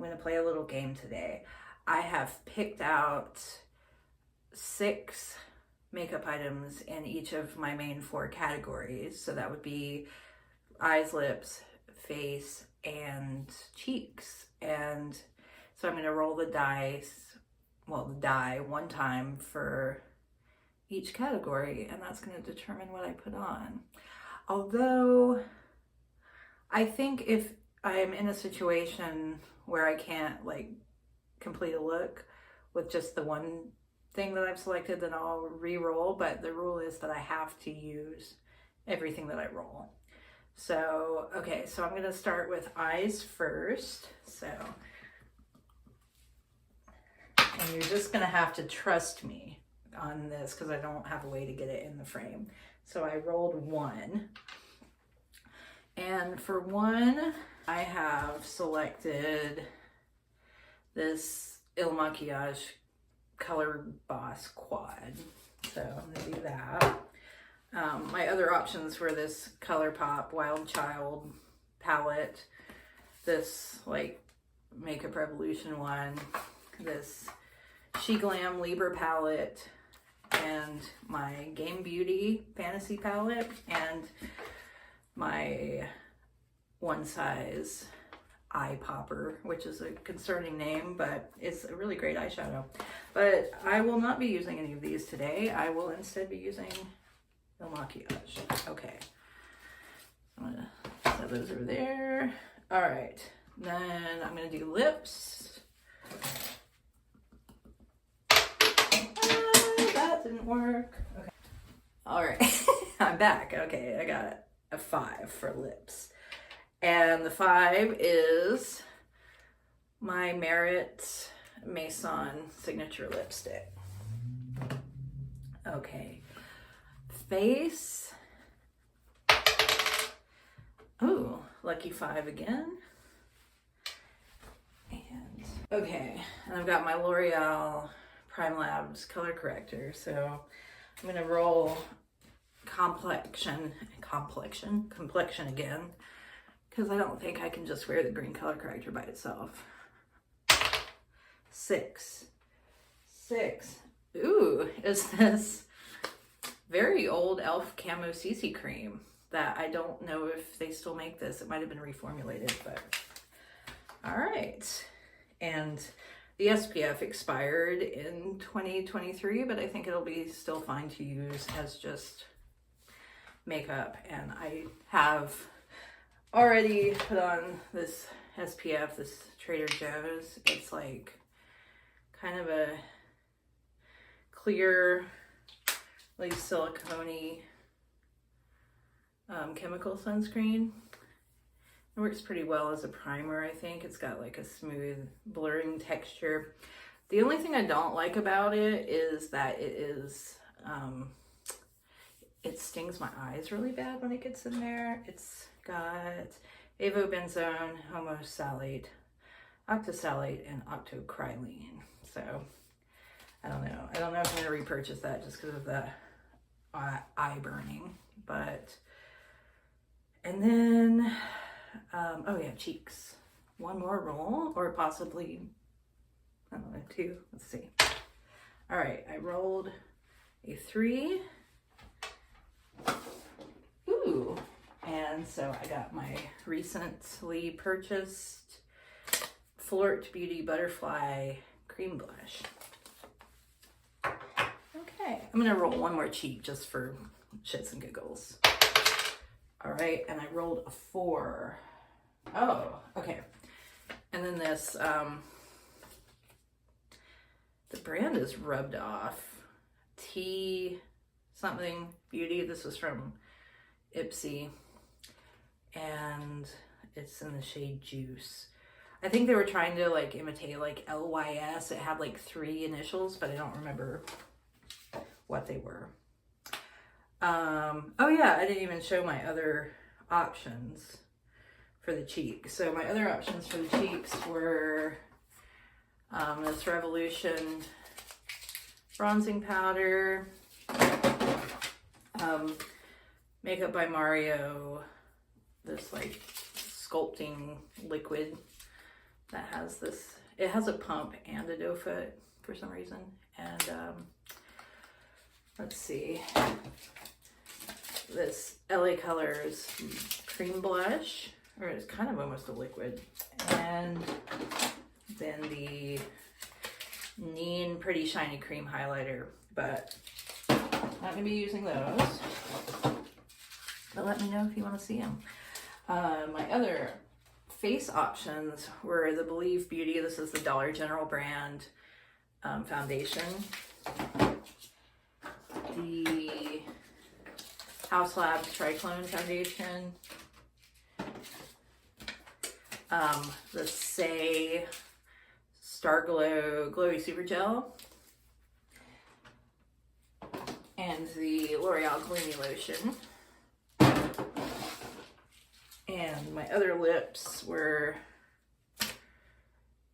I'm going to play a little game today. I have picked out 6 makeup items in each of my main 4 categories. So that would be eyes, lips, face, and cheeks. And so I'm going to roll the dice, well, the die one time for each category, and that's going to determine what I put on. Although I think if I'm in a situation where I can't like complete a look with just the one thing that I've selected, then I'll re-roll, but the rule is that I have to use everything that I roll. So, okay, so I'm gonna start with eyes first. So, and you're just gonna have to trust me on this because I don't have a way to get it in the frame. So I rolled 1. And for 1, I have selected this Il Makiage Color Boss Quad. So I'm gonna do that. My other options were this ColourPop Wild Child palette, this like Makeup Revolution one, this She Glam Libra palette, and my Game Beauty Fantasy palette, and my One Size Eye Popper, which is a concerning name, but it's a really great eyeshadow. But I will not be using any of these today. I will instead be using Il Makiage. Okay. I'm gonna set those over there. All right. Then I'm gonna do lips. That didn't work. Okay. All right. I'm back. Okay, I got a 5 for lips. And the 5 is my Merit Maison Signature Lipstick. Okay. Face. Ooh, lucky 5 again. And okay, and I've got my L'Oreal Prime Labs color corrector. So I'm gonna roll complexion again, because I don't think I can just wear the green color corrector by itself. 6. Ooh, is this very old e.l.f. Camo CC cream that I don't know if they still make this. It might have been reformulated, but all right. And the SPF expired in 2023, but I think it'll be still fine to use as just makeup. And I have already put on this SPF, this Trader Joe's. It's like kind of a clear, like silicone-y chemical sunscreen. It works pretty well as a primer, I think. It's got like a smooth blurring texture. The only thing I don't like about it is that it is, it stings my eyes really bad when it gets in there. It's got avobenzone, homosalate, octosalate, and octocrylene. So I don't know. I don't know if I'm going to repurchase that just because of the eye burning. But, and then, oh yeah, cheeks. 1 more roll, or possibly, I don't know, 2. Let's see. All right, I rolled a 3. Ooh. And so I got my recently purchased Flirt Beauty Butterfly Cream Blush. Okay, I'm gonna roll 1 more cheek just for shits and giggles. All right, and I rolled a 4. Oh, okay. And then this, the brand is rubbed off. Tea something beauty. This was from Ipsy, and it's in the shade Juice. I think they were trying to like imitate like LYS. It had like 3 initials, but I don't remember what they were. Oh yeah, I didn't even show my other options for the cheek. So my other options for the cheeks were this Revolution bronzing powder, Makeup by Mario, this like sculpting liquid that has this, it has a pump and a doe foot for some reason. And let's see, this LA Colors cream blush, or it's kind of almost a liquid. And then the Neen Pretty Shiny Cream Highlighter, but not gonna be using those. But let me know if you want to see them. My other face options were the Believe Beauty. This is the Dollar General brand foundation. The House Labs Triclone foundation. The Say Star Glow Glowy Super Gel. And the L'Oreal Gloomy Lotion. And my other lips were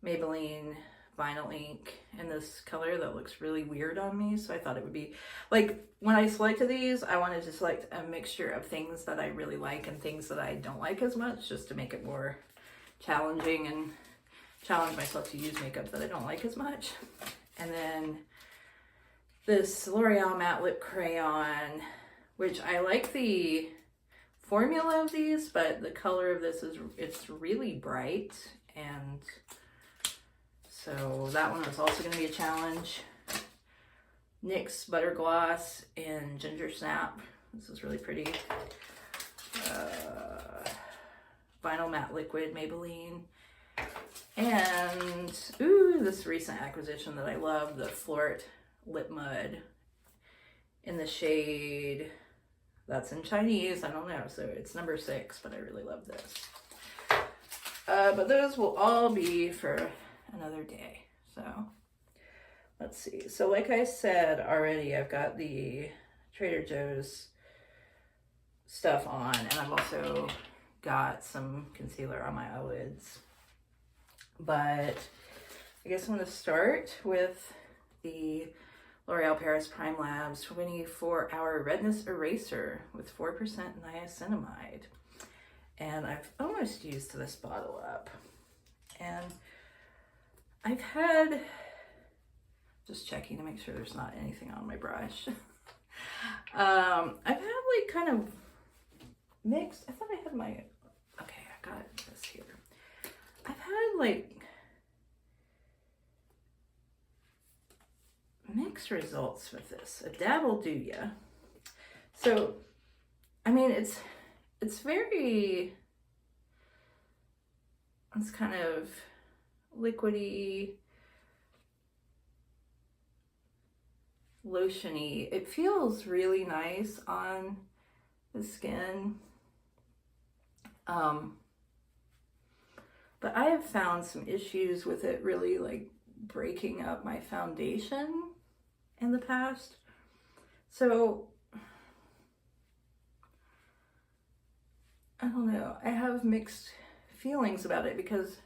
Maybelline Vinyl Ink in this color that looks really weird on me. So I thought it would be, like, when I selected these, I wanted to select a mixture of things that I really like and things that I don't like as much, just to make it more challenging and challenge myself to use makeup that I don't like as much. And then this L'Oreal Matte Lip Crayon, which I like the formula of these, but the color of this is, it's really bright, and so that one is also going to be a challenge. NYX Butter Gloss in Ginger Snap. This is really pretty. Vinyl Matte Liquid Maybelline. And, ooh, this recent acquisition that I love, the Flirt Lip Mud in the shade, that's in Chinese, I don't know, so it's number 6, but I really love this. But those will all be for another day. So let's see. So like I said already, I've got the Trader Joe's stuff on, and I've also got some concealer on my eyelids. But I guess I'm going to start with the L'Oreal Paris Prime Labs 24-Hour Redness Eraser with 4% niacinamide. And I've almost used this bottle up. And I've had, just checking to make sure there's not anything on my brush. I've had like kind of mixed, I thought I had my, okay, I got this here. I've had like mixed results with this. A dab will do ya. So, I mean, it's very, it's kind of liquidy, lotiony. It feels really nice on the skin. But I have found some issues with it really like breaking up my foundation in the past. So I don't know, I have mixed feelings about it because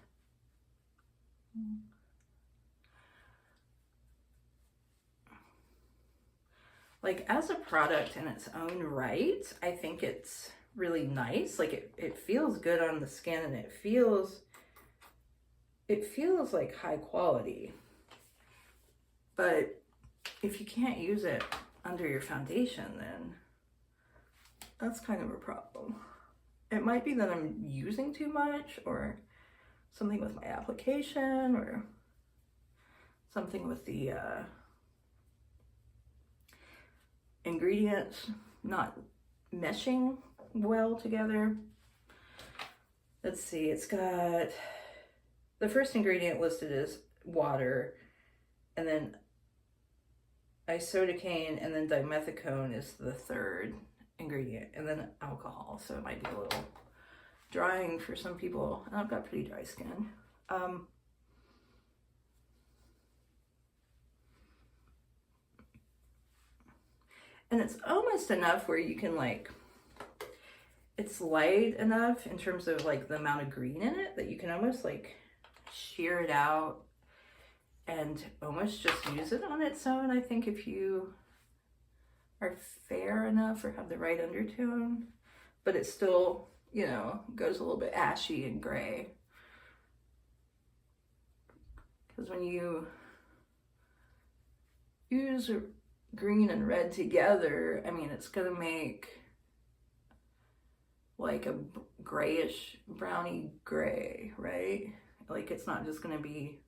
like as a product in its own right, I think it's really nice. Like it feels good on the skin, and it feels like high quality. But if you can't use it under your foundation, then that's kind of a problem. It might be that I'm using too much, or something with my application, or something with the ingredients not meshing well together. Let's see, it's got, the first ingredient listed is water, and then isodicane, and then dimethicone is the third ingredient, and then alcohol. So it might be a little drying for some people, and I've got pretty dry skin. And it's almost enough where you can like, it's light enough in terms of like the amount of green in it that you can almost like shear it out and almost just use it on its own. I think if you are fair enough or have the right undertone, but it still, you know, goes a little bit ashy and gray. Because when you use green and red together, I mean, it's gonna make like a grayish browny gray, right? Like it's not just gonna be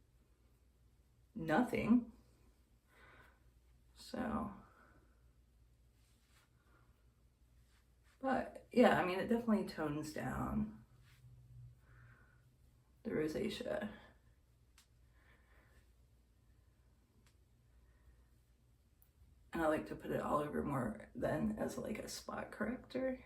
nothing. So, but yeah, I mean, it definitely tones down the rosacea. And I like to put it all over more than as like a spot corrector.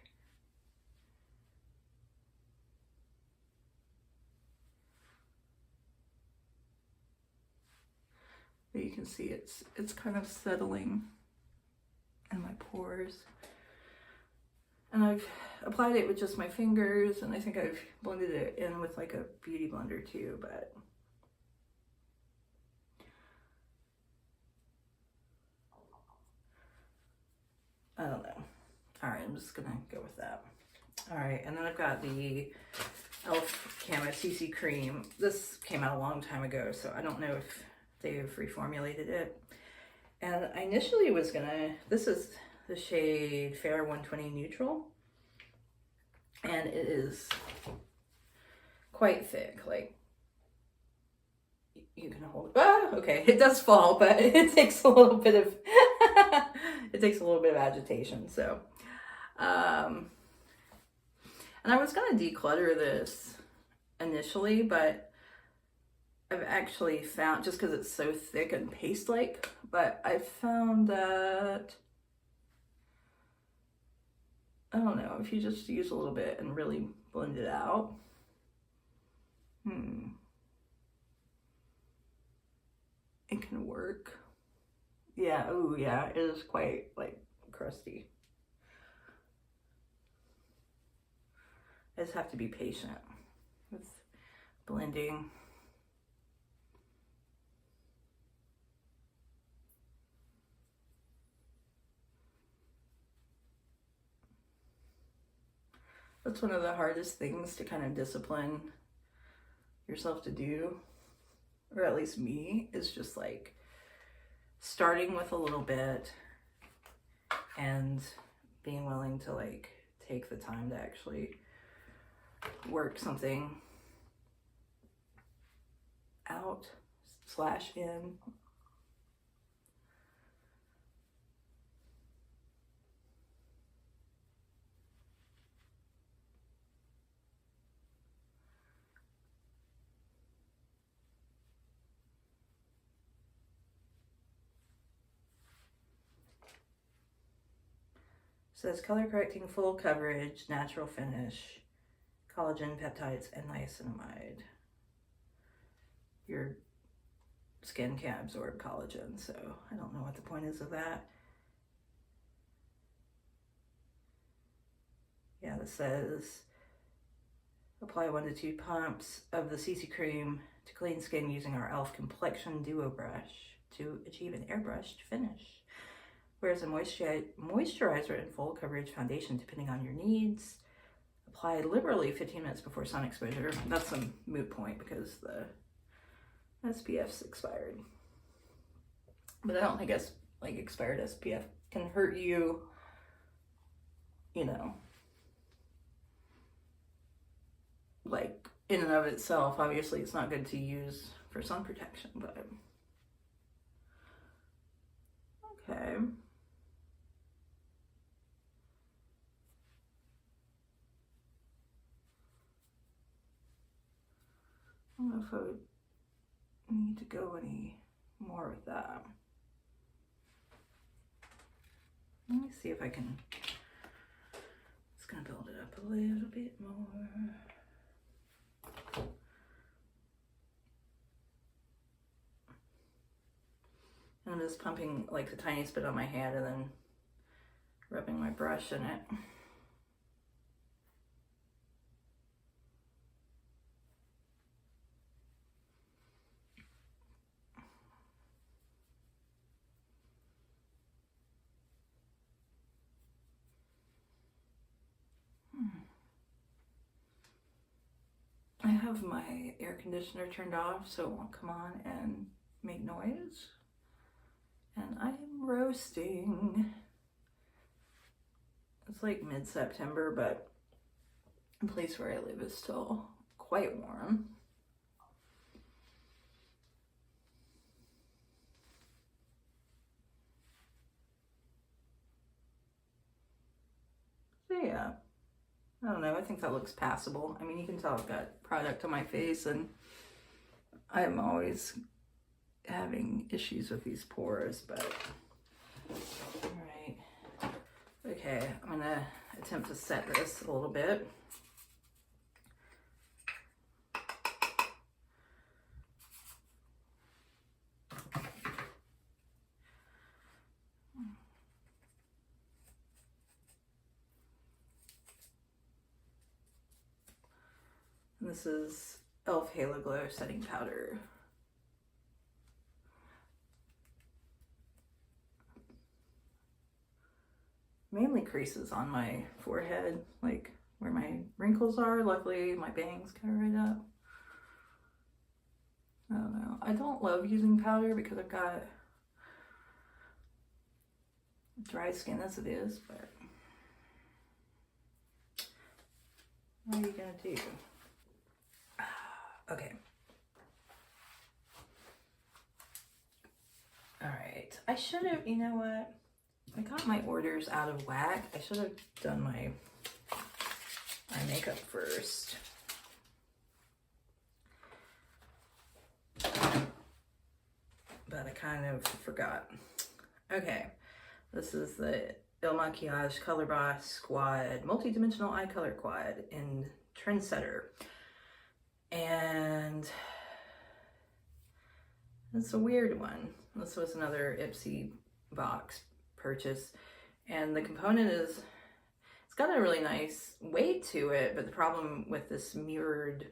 But you can see it's kind of settling in my pores. And I've applied it with just my fingers, and I think I've blended it in with like a beauty blender too, but I don't know. All right, I'm just gonna go with that. All right, and then I've got the e.l.f. Camo CC Cream. This came out a long time ago, so I don't know if they've reformulated it. And I initially was gonna, this is the shade Fair 120 Neutral. And it is quite thick, like you can hold it. Okay, it does fall, but it takes a little bit of it takes a little bit of agitation. So and I was gonna declutter this initially, but I've actually found, just because it's so thick and paste-like, but I found that, I don't know, if you just use a little bit and really blend it out, it can work. Yeah, oh yeah, it is quite like crusty. I just have to be patient with blending. That's one of the hardest things to kind of discipline yourself to do, or at least me, is just like starting with a little bit and being willing to like take the time to actually work something out / in. Says color correcting, full coverage, natural finish, collagen, peptides, and niacinamide. Your skin can't absorb collagen, so I don't know what the point is of that. Yeah, this says apply 1 to 2 pumps of the CC cream to clean skin using our e.l.f. Complexion Duo Brush to achieve an airbrushed finish. Whereas a moisturizer and full coverage foundation depending on your needs. Apply liberally 15 minutes before sun exposure. That's a moot point because the SPF's expired. But I don't think expired SPF can hurt you, you know, like in and of itself. Obviously it's not good to use for sun protection, but okay. I don't know if I would need to go any more with that. Let me see if I can, just gonna build it up a little bit more. And I'm just pumping like the tiniest bit on my hand and then rubbing my brush in it. I have my air conditioner turned off so it won't come on and make noise. And I'm roasting. It's like mid-September, but the place where I live is still quite warm. So yeah, I don't know, I think that looks passable. I mean, you can tell I've got product on my face, and I'm always having issues with these pores, but all right. Okay, I'm gonna attempt to set this a little bit. And this is e.l.f. Halo Glow Setting Powder. Mainly creases on my forehead, like where my wrinkles are. Luckily, my bangs cover right up. I don't know. I don't love using powder because I've got dry skin as it is, but what are you gonna do? Okay. All right. I should have, you know what? I got my orders out of whack. I should have done my eye makeup first. But I kind of forgot. Okay. This is the Il Makiage Color Boss Quad Multi-Dimensional Eye Color Quad in Trendsetter. And it's a weird one. This was another Ipsy box purchase. And the component is, it's got a really nice weight to it, but the problem with this mirrored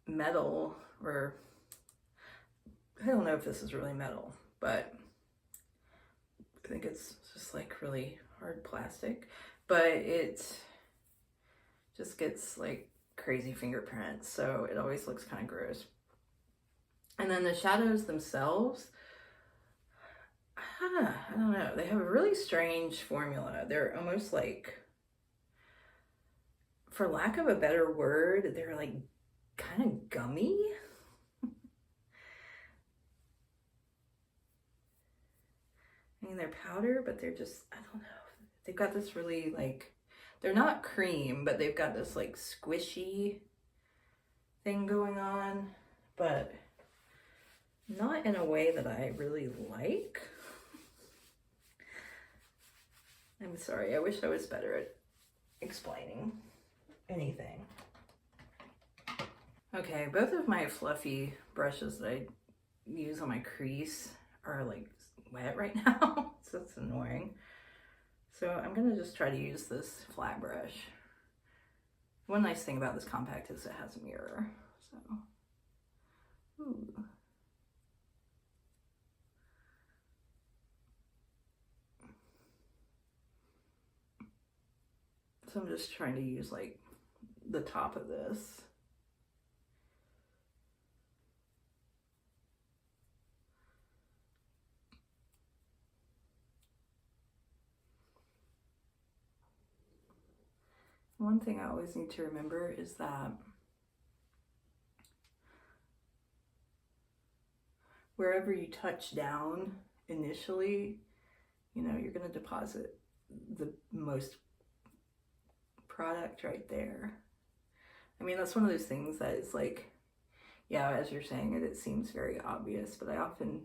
metal, or I don't know if this is really metal, but I think it's just like really hard plastic, but it just gets like crazy fingerprints, so it always looks kind of gross. And then the shadows themselves, I don't know, they have a really strange formula. They're almost like, for lack of a better word, they're like kind of gummy. I mean, they're powder, but they're just, I don't know. They've got this really like, they're not cream, but they've got this like squishy thing going on, but not in a way that I really like. I'm sorry, I wish I was better at explaining anything. Okay, both of my fluffy brushes that I use on my crease are like wet right now, so it's annoying. So I'm gonna just try to use this flat brush. One nice thing about this compact is it has a mirror, so. Ooh. So I'm just trying to use like the top of this. One thing I always need to remember is that wherever you touch down initially, you know, you're gonna deposit the most product right there. I mean, that's one of those things that is like, yeah, as you're saying it, it seems very obvious, but I often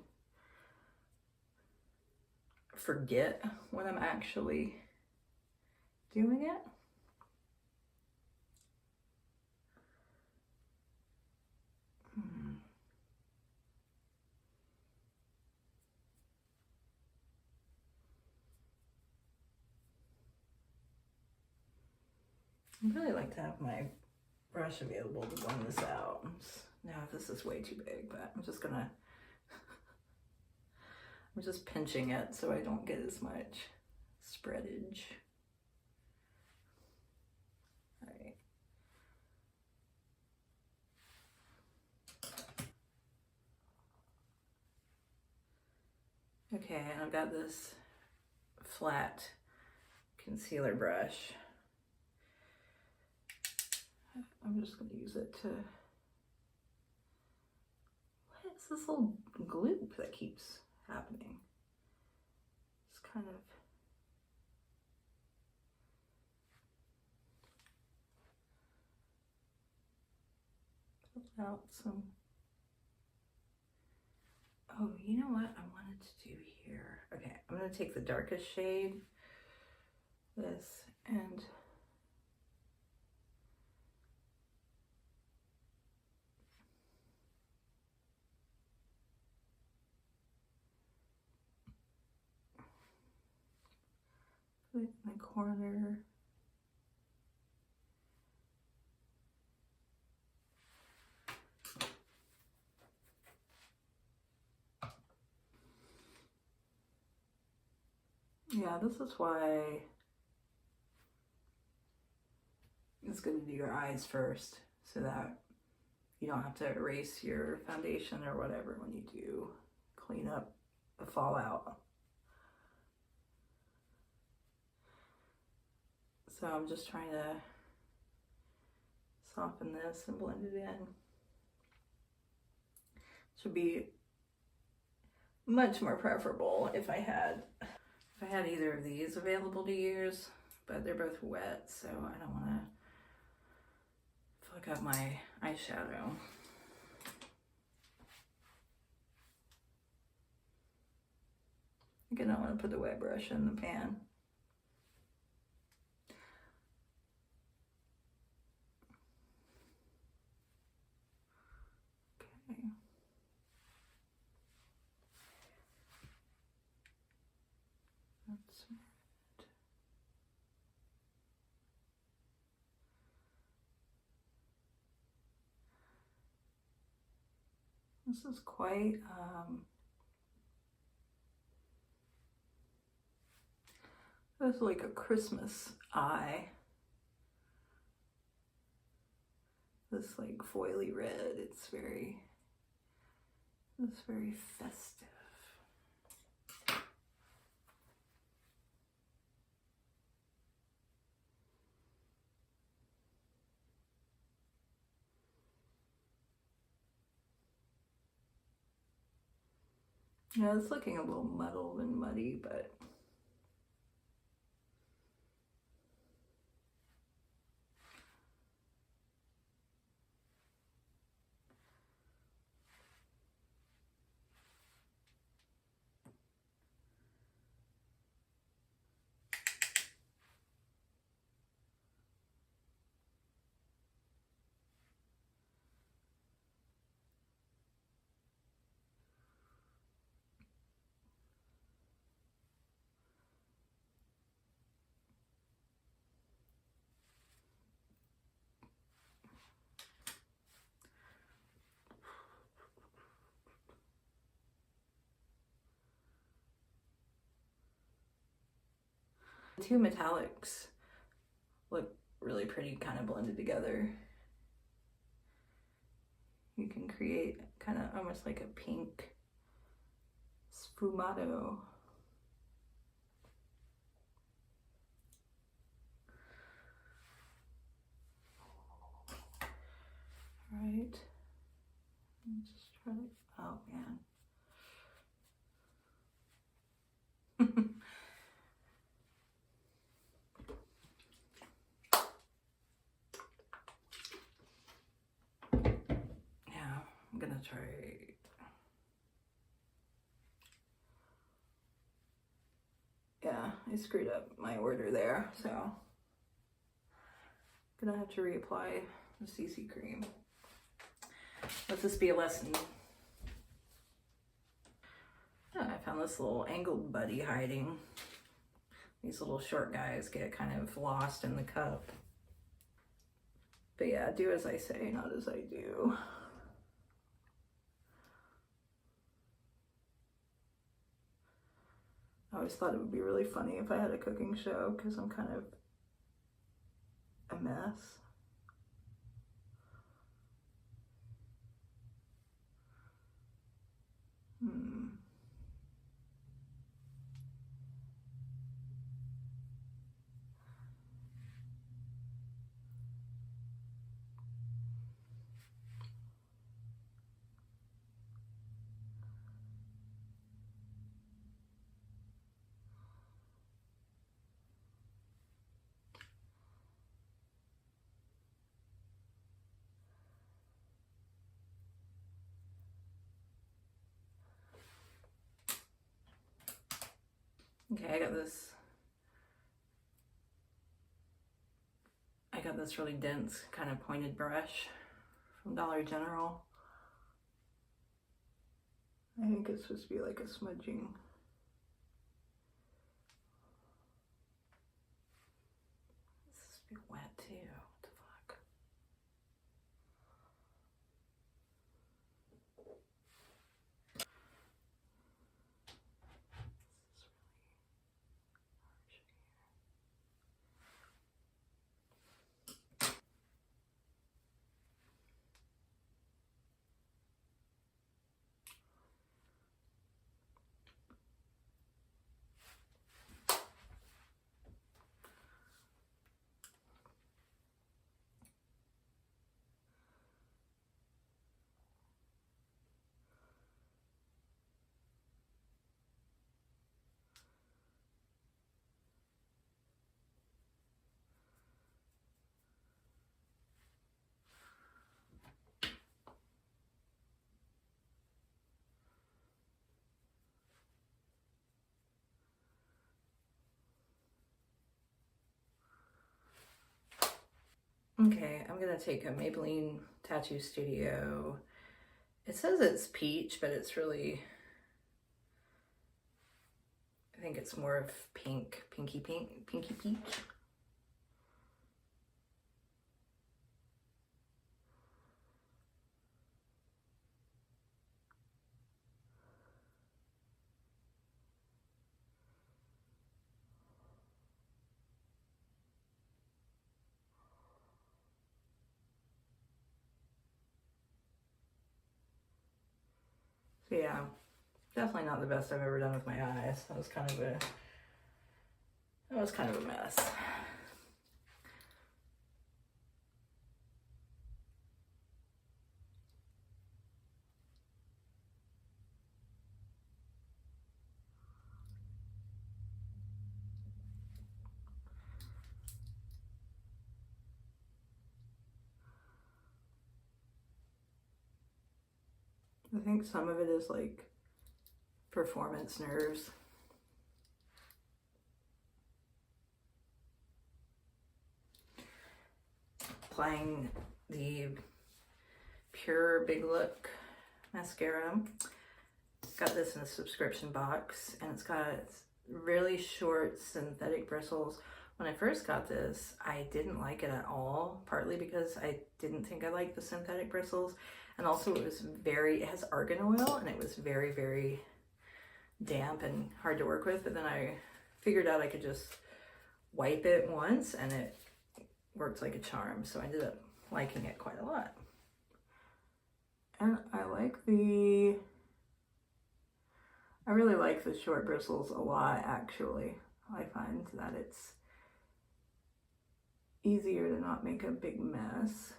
forget when I'm actually doing it. I'd really like to have my brush available to blend this out. Now this is way too big, but I'm just gonna, I'm just pinching it so I don't get as much spreadage. All right. Okay, and I've got this flat concealer brush. I'm just going to use it to... What's this little gloop that keeps happening? It's kind of... out some... Oh, you know what I wanted to do here? Okay, I'm going to take the darkest shade, this, and put it in the corner. Yeah, this is why it's good to do your eyes first, so that you don't have to erase your foundation or whatever when you do clean up the fallout. So I'm just trying to soften this and blend it in. Should be much more preferable if I had either of these available to use, but they're both wet, so I don't want to fuck up my eyeshadow. Again, I want to put the wet brush in the pan. Okay. That's it. This is quite it's like a Christmas eye. This like foily red. It's very festive. Yeah, it's looking a little muddled and muddy, but the two metallics look really pretty kind of blended together. You can create kind of almost like a pink sfumato. Right. Just try to, oh man. Yeah, I'm gonna try. Yeah, I screwed up my order there, so I'm gonna have to reapply the CC cream. Let this be a lesson. Oh, I found this little angled buddy hiding. These little short guys get kind of lost in the cup. But yeah, do as I say, not as I do. I always thought it would be really funny if I had a cooking show, because I'm kind of a mess. Okay, I got this really dense kind of pointed brush from Dollar General. I think it's supposed to be like a smudging. This is supposed to be wet too. What the fuck? Okay, I'm gonna take a Maybelline Tattoo Studio. It says it's peach, but it's really, I think it's more of pink, pinky peach. So yeah, definitely not the best I've ever done with my eyes. That was kind of a mess. I think some of it is like performance nerves. Applying the Pure Big Look mascara. Got this in a subscription box, and it's got really short synthetic bristles. When I first got this, I didn't like it at all, partly because I didn't think I liked the synthetic bristles, and also it has argan oil, and it was very, very damp and hard to work with. But then I figured out I could just wipe it once and it worked like a charm, so I ended up liking it quite a lot. And I really like the short bristles a lot, actually. I find that it's easier to not make a big mess.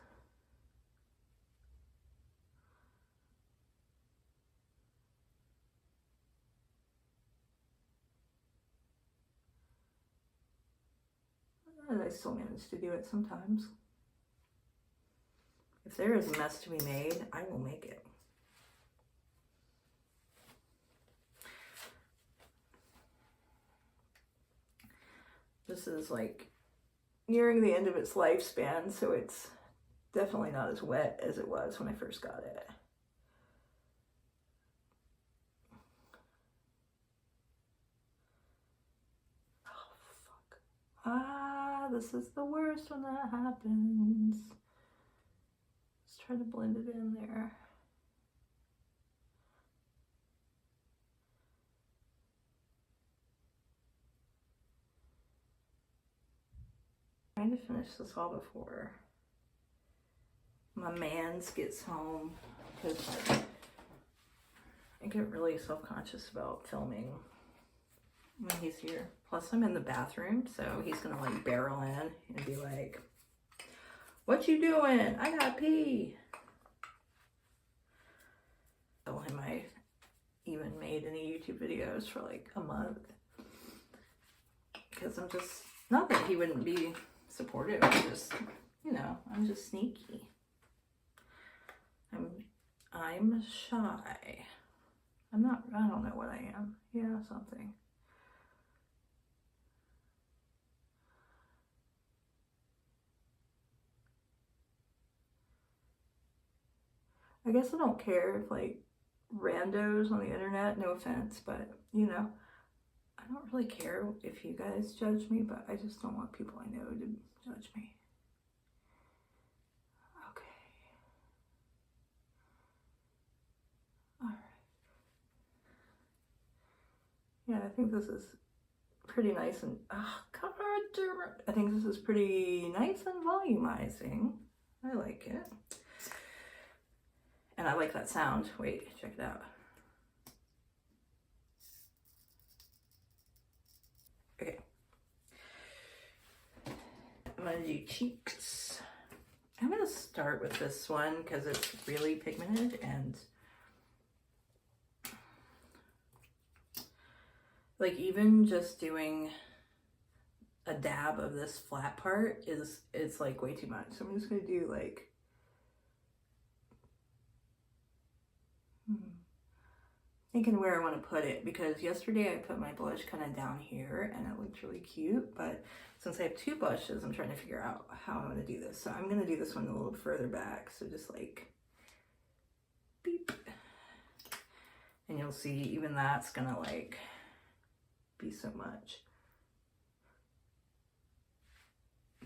And I still manage to do it sometimes. If there is a mess to be made, I will make it. This is like nearing the end of its lifespan, so it's definitely not as wet as it was when I first got it. Oh, fuck. Ah, this is the worst when that happens. Let's try to blend it in there. Trying to finish this all before my mans gets home, because I get really self-conscious about filming when he's here. Plus I'm in the bathroom, so he's gonna like barrel in and be like, "What you doing? I gotta pee." Tell him I even made any YouTube videos for like a month, because I'm just, not that he wouldn't be supportive, I'm just, you know, I'm just sneaky. I'm shy. I don't know what I am. Yeah, something. I guess I don't care if like randos on the internet, no offense, but you know, I don't really care if you guys judge me, but I just don't want people I know to judge me. Okay. Alright. Yeah, I think this is pretty nice and, oh god damn it. I think this is pretty nice and volumizing. I like it. And I like that sound. Wait, check it out. Okay. I'm gonna do cheeks. I'm gonna start with this one because it's really pigmented, and like even just doing a dab of this flat part it's like way too much. So I'm just gonna do like thinking where I want to put it, because yesterday I put my blush kind of down here and it looked really cute, but since I have two blushes, I'm trying to figure out how I'm going to do this. So I'm going to do this one a little further back, so just like beep, and you'll see even that's going to like be so much.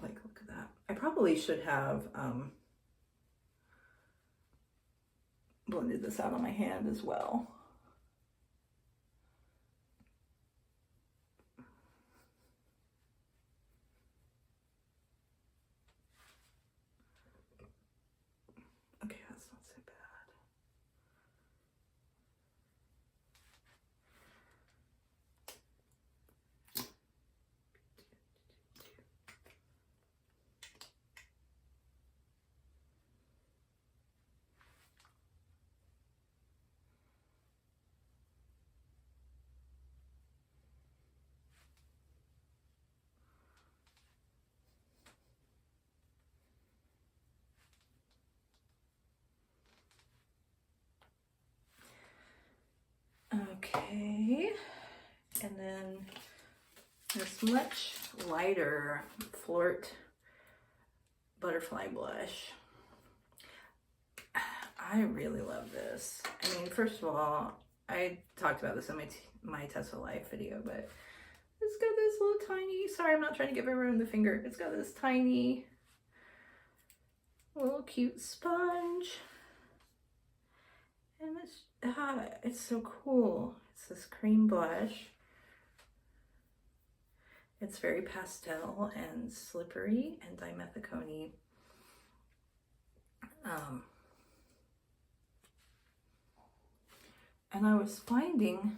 Like, look at that. I probably should have blended this out on my hand as well. Okay, that's not so bad. Okay, and then this much lighter Flirt Butterfly Blush. I really love this. I mean, first of all, I talked about this in my Tesla Life video, but it's got this little tiny, sorry, I'm not trying to give everyone the finger. It's got this tiny little cute sponge. And it's so cool. It's this cream blush. It's very pastel and slippery and dimethicone-y. And I was finding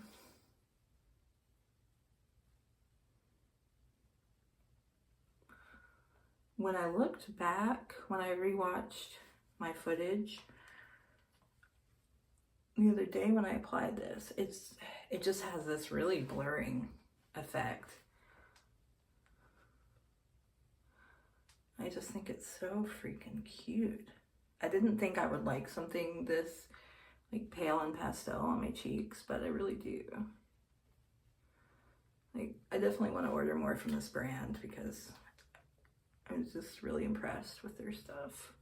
when I looked back, when I rewatched my footage the other day when I applied this, it just has this really blurring effect. I just think it's so freaking cute. I didn't think I would like something this like pale and pastel on my cheeks, but I really do. Like, I definitely want to order more from this brand because I'm just really impressed with their stuff.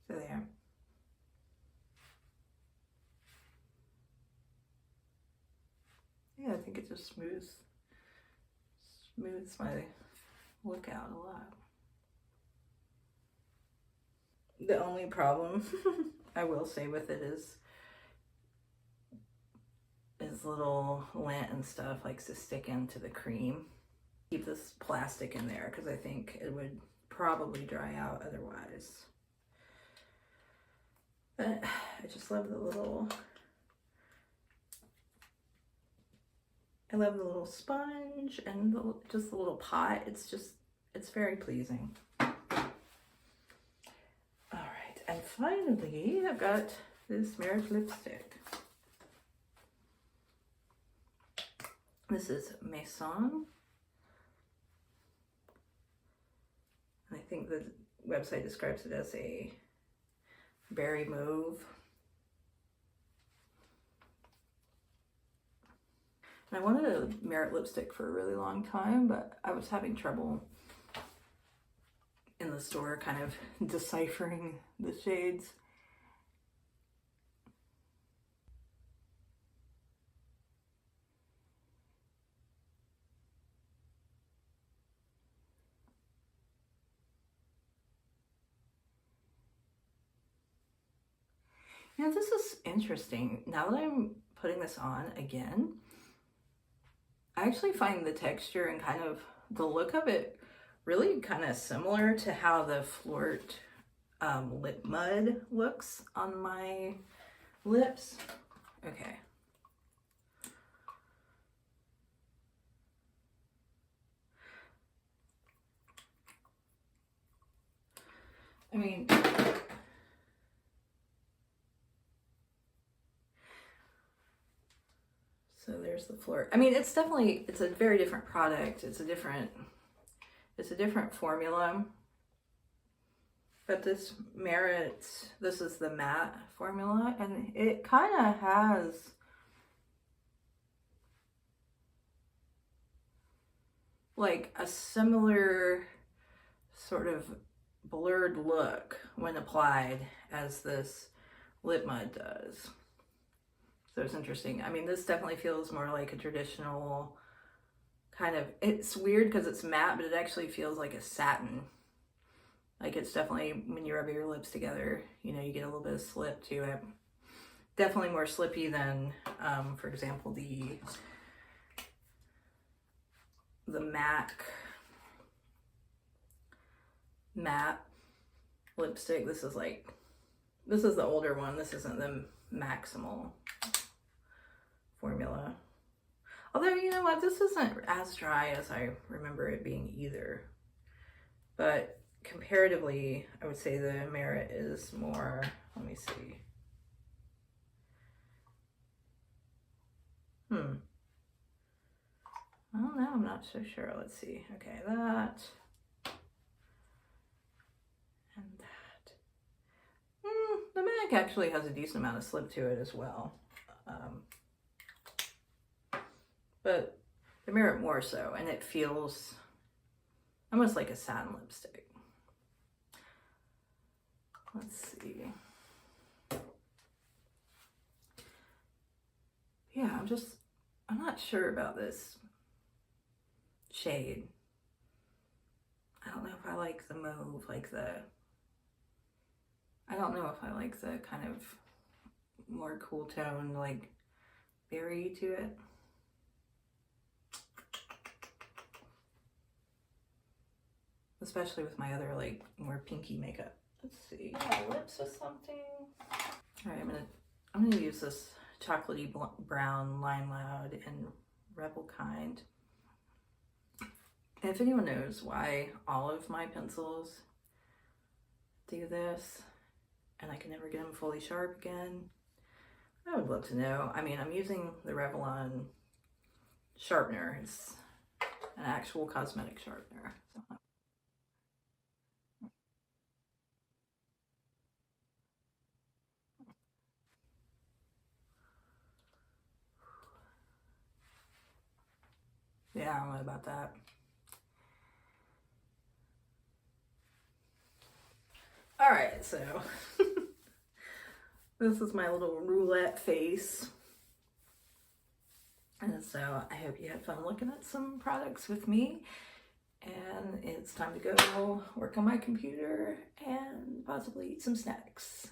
So there. Yeah, I think it just smooths my look out a lot. The only problem I will say with it is little lint and stuff likes to stick into the cream. Keep this plastic in there because I think it would probably dry out otherwise. But I just love the little, I love the little sponge and just the little pot. It's very pleasing. All right, and finally I've got this Merit lipstick. This is Maison. I think the website describes it as a berry mauve. I wanted a Merit lipstick for a really long time, but I was having trouble in the store kind of deciphering the shades. You know, this is interesting. Now that I'm putting this on again, I actually find the texture and kind of the look of it really kind of similar to how the Flirt Lip Mud looks on my lips. Okay. I mean, so there's the Flirt. I mean, it's a very different product. It's a different formula. But this Merit, this is the matte formula, and it kind of has like a similar sort of blurred look when applied as this Lip Mud does. So it's interesting. I mean, this definitely feels more like a traditional kind of, it's weird because it's matte, but it actually feels like a satin. Like it's definitely, when you rub your lips together, you know, you get a little bit of slip to it. Definitely more slippy than, for example, the matte lipstick. This is the older one. This isn't the Maximal formula. Although, you know what, this isn't as dry as I remember it being either. But comparatively, I would say the Merit is more, let me see. I don't know, I'm not so sure. Let's see. Okay, that. And that. The MAC actually has a decent amount of slip to it as well. But the Merit more so, and it feels almost like a satin lipstick. Let's see. Yeah, I'm not sure about this shade. I don't know if I like the mauve, I don't know if I like the kind of more cool tone, like berry to it. Especially with my other like more pinky makeup. Let's see. My lips or something. All right, I'm gonna use this chocolatey brown Lime Loud and Rebel Kind. And if anyone knows why all of my pencils do this and I can never get them fully sharp again, I would love to know. I mean, I'm using the Revlon sharpener. It's an actual cosmetic sharpener. So. Yeah, I don't know about that. All right, so this is my little roulette face. And so I hope you had fun looking at some products with me. And it's time to go work on my computer and possibly eat some snacks.